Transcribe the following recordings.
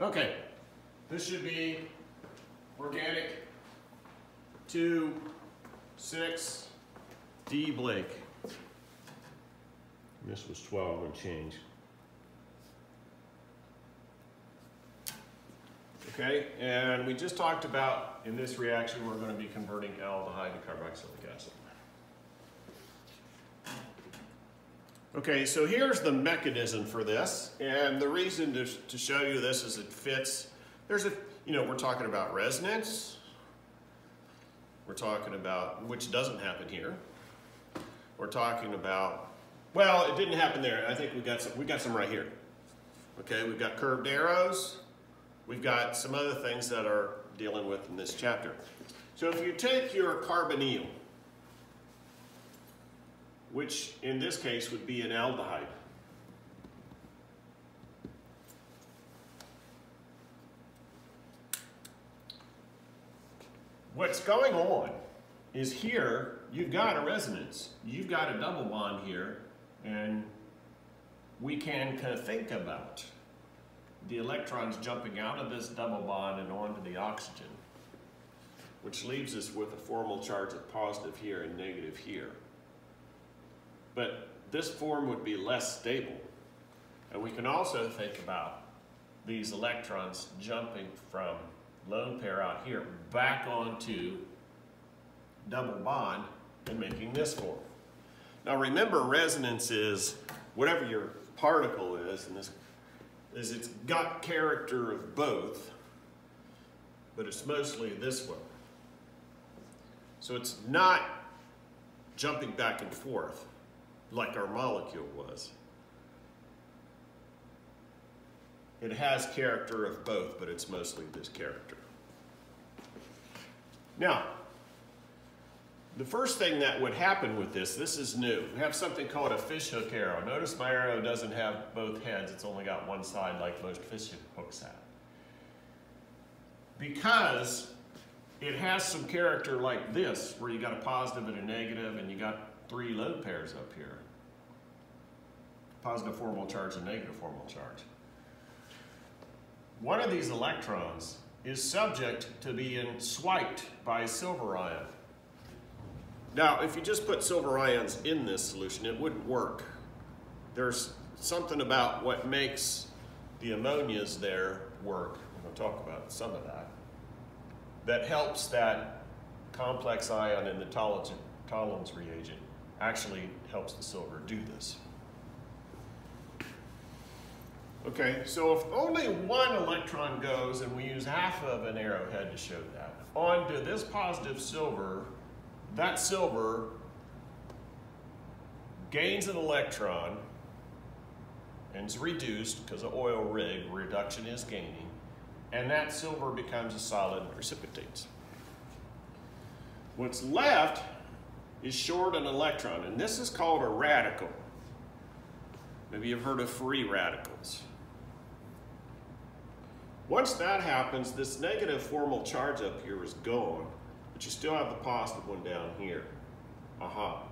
Okay, this should be Organic26DBlake. This was 12 and change. Okay, and we just talked about, in this reaction, we're going to be converting aldehyde to carboxylic acid. Okay, so here's the mechanism for this, and the reason to show you this is it fits. There's we're talking about resonance. We're talking about, which doesn't happen here. We're talking about, well, it didn't happen there. I think we got some right here. Okay, we've got curved arrows. We've got some other things that are dealing with in this chapter. So if you take your carbonyl, which in this case would be an aldehyde. What's going on is here, you've got a resonance. You've got a double bond here, and we can kind of think about the electrons jumping out of this double bond and onto the oxygen, which leaves us with a formal charge of positive here and negative here. But this form would be less stable. And we can also think about these electrons jumping from lone pair out here back onto double bond and making this form. Now remember, resonance is whatever your particle is, and this is it's got character of both, but it's mostly this one. So it's not jumping back and forth like our molecule was. It has character of both, but it's mostly this character. Now, the first thing that would happen with this is new. We have something called a fishhook arrow. Notice my arrow doesn't have both heads. It's only got one side like most fishhooks have. Because it has some character like this, where you got a positive and a negative, and you got three lone pairs up here. Positive formal charge and negative formal charge. One of these electrons is subject to being swiped by a silver ion. Now, if you just put silver ions in this solution, it wouldn't work. There's something about what makes the ammonias there work. We're going to talk about some of that. That helps that complex ion in the Tollens reagent actually helps the silver do this. Okay, so if only one electron goes, and we use half of an arrowhead to show that, onto this positive silver, that silver gains an electron and is reduced because of oil rig, reduction is gaining, and that silver becomes a solid and precipitates. What's left is short an electron, and this is called a radical. Maybe you've heard of free radicals. Once that happens, this negative formal charge up here is gone, but you still have the positive one down here. Aha.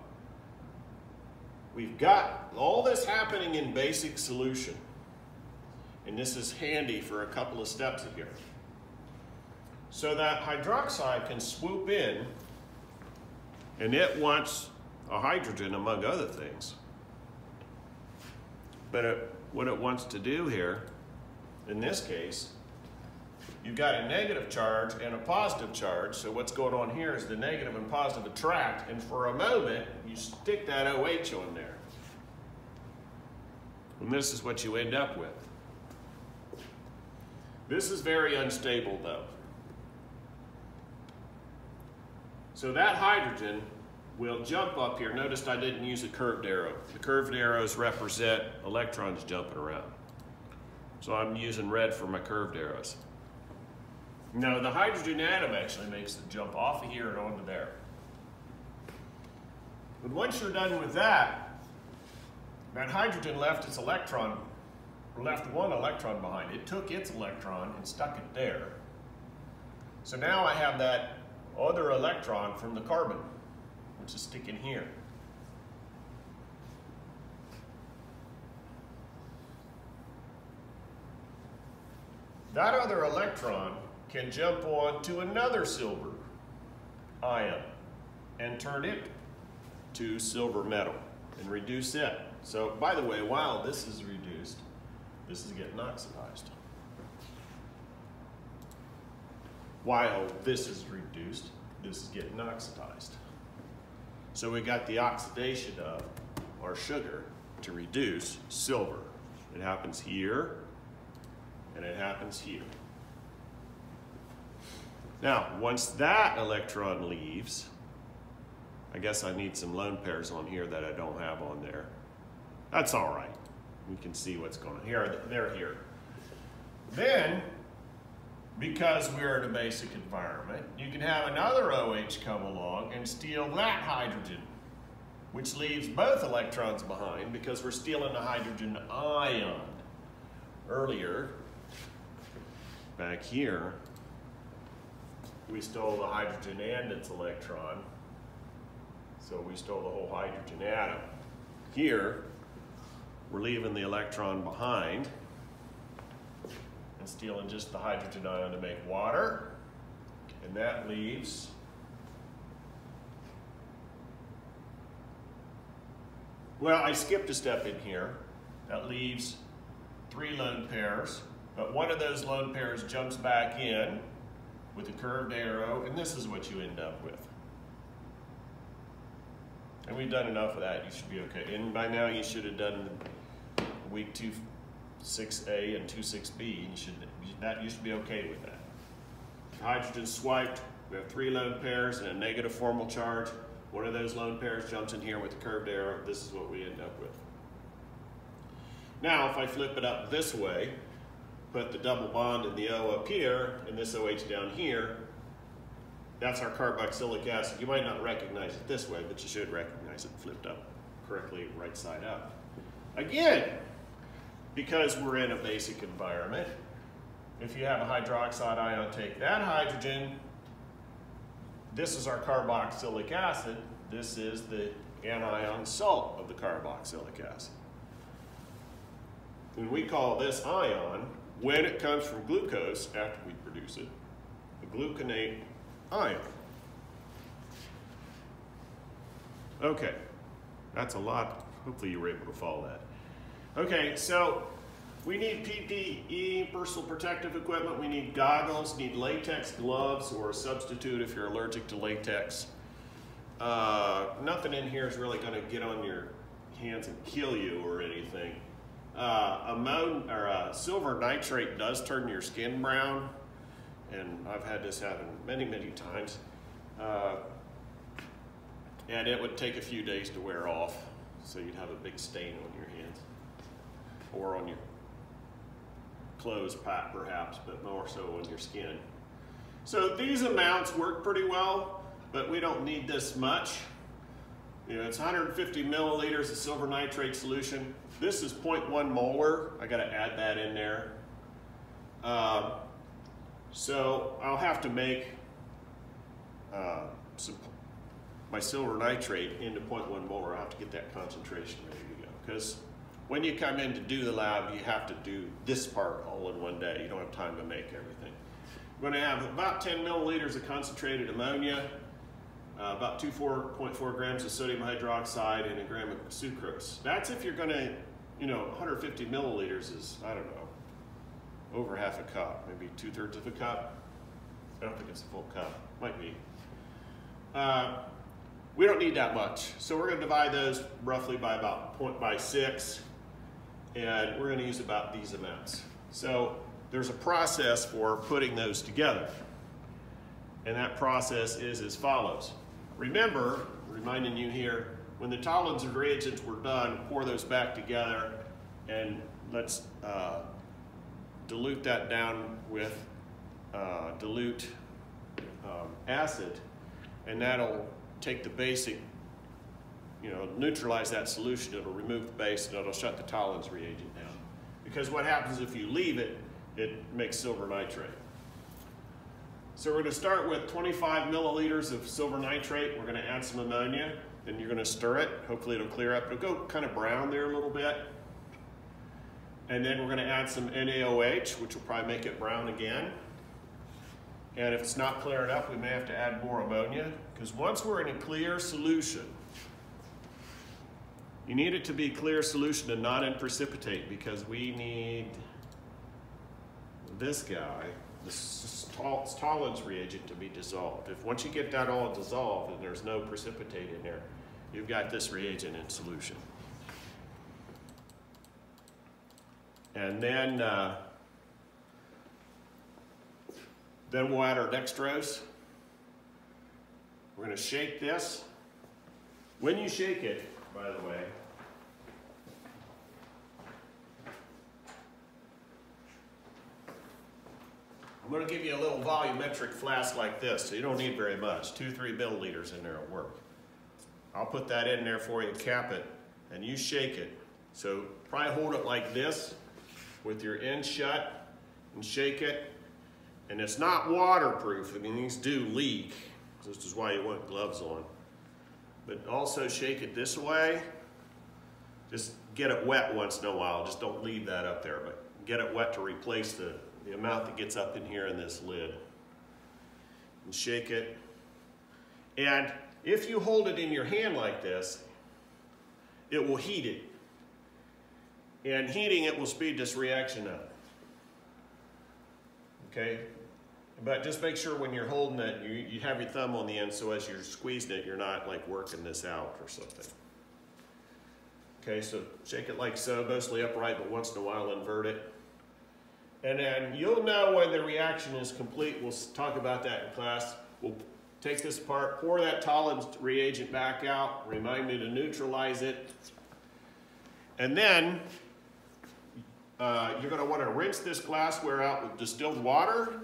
We've got all this happening in basic solution, and this is handy for a couple of steps here. So that hydroxide can swoop in, and it wants a hydrogen among other things. But what it wants to do here, in this case, you've got a negative charge and a positive charge, so what's going on here is the negative and positive attract, and for a moment, you stick that OH on there. And this is what you end up with. This is very unstable, though. So that hydrogen will jump up here. Notice I didn't use a curved arrow. The curved arrows represent electrons jumping around. So I'm using red for my curved arrows. Now the hydrogen atom actually makes the jump off of here and onto there. But once you're done with that, that hydrogen left its electron, or left one electron behind. It took its electron and stuck it there. So now I have that other electron from the carbon, which is sticking here. that other electron can jump on to another silver ion and turn it to silver metal and reduce it. So, by the way, while this is reduced, this is getting oxidized. While this is reduced, this is getting oxidized. So we got the oxidation of our sugar to reduce silver. It happens here, and it happens here. Now, once that electron leaves, I guess I need some lone pairs on here that I don't have on there. That's all right. We can see what's going on here. They're here. Then, because we're in a basic environment, you can have another OH come along and steal that hydrogen, which leaves both electrons behind because we're stealing a hydrogen ion. Earlier, back here, we stole the hydrogen and its electron, so we stole the whole hydrogen atom. Here, we're leaving the electron behind and stealing just the hydrogen ion to make water, and that leaves well, I skipped a step in here. That leaves 3 lone pairs, but one of those lone pairs jumps back in with a curved arrow, and this is what you end up with. And we've done enough of that. You should be okay. And by now you should have done week 2.6a and 2.6b. You should be okay with that. Hydrogen swiped. We have 3 lone pairs and a negative formal charge. One of those lone pairs jumps in here with a curved arrow. This is what we end up with. Now, if I flip it up this way, put the double bond in the O up here and this OH down here, that's our carboxylic acid. You might not recognize it this way, but you should recognize it flipped up correctly, right side up. Again, because we're in a basic environment, if you have a hydroxide ion take that hydrogen, this is our carboxylic acid, this is the anion salt of the carboxylic acid. And we call this ion, when it comes from glucose, after we produce it, a gluconate ion. Okay, that's a lot. Hopefully you were able to follow that. Okay, so we need PPE, personal protective equipment. We need goggles, need latex gloves, or a substitute if you're allergic to latex. Nothing in here is really going to get on your hands and kill you or anything. Silver nitrate does turn your skin brown, and I've had this happen many, many times. And it would take a few days to wear off, so you'd have a big stain on your hands, or on your clothes perhaps, but more so on your skin. So these amounts work pretty well, but we don't need this much. You know, it's 150 milliliters of silver nitrate solution. This is 0.1 molar. I got to add that in there. So I'll have to make my silver nitrate into 0.1 molar. I'll have to get that concentration ready to go. Because when you come in to do the lab, you have to do this part all in one day. You don't have time to make everything. We're going to have about 10 milliliters of concentrated ammonia, about 2.4 grams of sodium hydroxide, and a gram of sucrose. That's if you're going to, 150 milliliters is, I don't know, over half a cup, maybe 2/3 of a cup. I don't think it's a full cup, might be. We don't need that much. So we're going to divide those roughly by about 0.6, and we're going to use about these amounts. So there's a process for putting those together, and that process is as follows. Remember, reminding you here, when the tollens and reagents were done, pour those back together, and let's dilute that down with dilute acid, and that'll take the basic, neutralize that solution. It'll remove the base, and it'll shut the tollens reagent down. Because what happens if you leave it, it makes silver nitrate. So we're going to start with 25 milliliters of silver nitrate. We're going to add some ammonia, then you're going to stir it. Hopefully it'll clear up. It'll go kind of brown there a little bit. And then we're going to add some NaOH, which will probably make it brown again. And if it's not clearing up, we may have to add more ammonia, because once we're in a clear solution, you need it to be clear solution and not in precipitate, because we need this guy, this Tollens reagent, to be dissolved. If once you get that all dissolved and there's no precipitate in there, you've got this reagent in solution. And then we'll add our dextrose. We're going to shake this. When you shake it, by the way, I'm going to give you a little volumetric flask like this, so you don't need very much. 2-3 milliliters in there will work. I'll put that in there for you, cap it, and you shake it. So probably hold it like this with your end shut and shake it. And it's not waterproof. I mean, these do leak. This is why you want gloves on. But also shake it this way. Just get it wet once in a while. Just don't leave that up there, but get it wet to replace the amount that gets up in here in this lid. And shake it. And if you hold it in your hand like this, it will heat it. And heating it will speed this reaction up. Okay? But just make sure when you're holding it, you have your thumb on the end, so as you're squeezing it, you're not like working this out or something. Okay, so shake it like so, mostly upright, but once in a while invert it. And then you'll know when the reaction is complete. We'll talk about that in class. We'll take this apart, pour that Tollens reagent back out, remind me to neutralize it. And then you're going to want to rinse this glassware out with distilled water.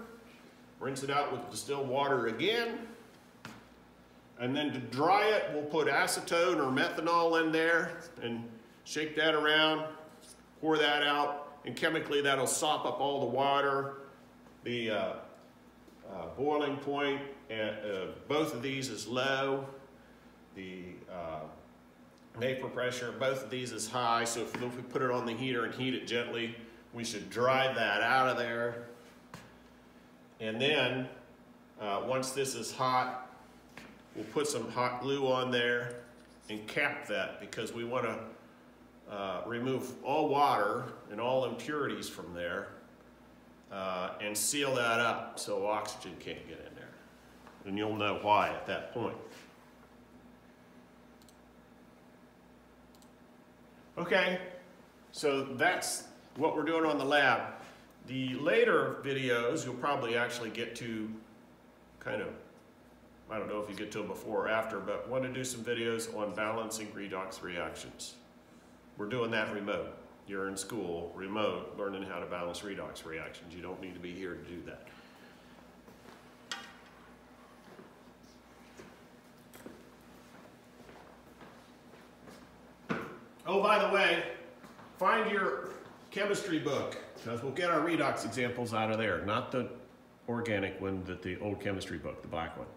Rinse it out with distilled water again. And then to dry it, we'll put acetone or methanol in there and shake that around, pour that out, and chemically that'll sop up all the water. The boiling point, both of these is low. The vapor pressure, both of these is high, so if we put it on the heater and heat it gently, we should dry that out of there. And then, once this is hot, we'll put some hot glue on there and cap that, because we want to remove all water and all impurities from there and seal that up so oxygen can't get in there. And you'll know why at that point. Okay, so that's what we're doing on the lab. The later videos, you'll probably actually get to kind of, I don't know if you get to them before or after, but want to do some videos on balancing redox reactions. We're doing that remote. You're in school, remote, learning how to balance redox reactions. You don't need to be here to do that. Oh, by the way, find your chemistry book, because we'll get our redox examples out of there, not the organic one, but the old chemistry book, the black one.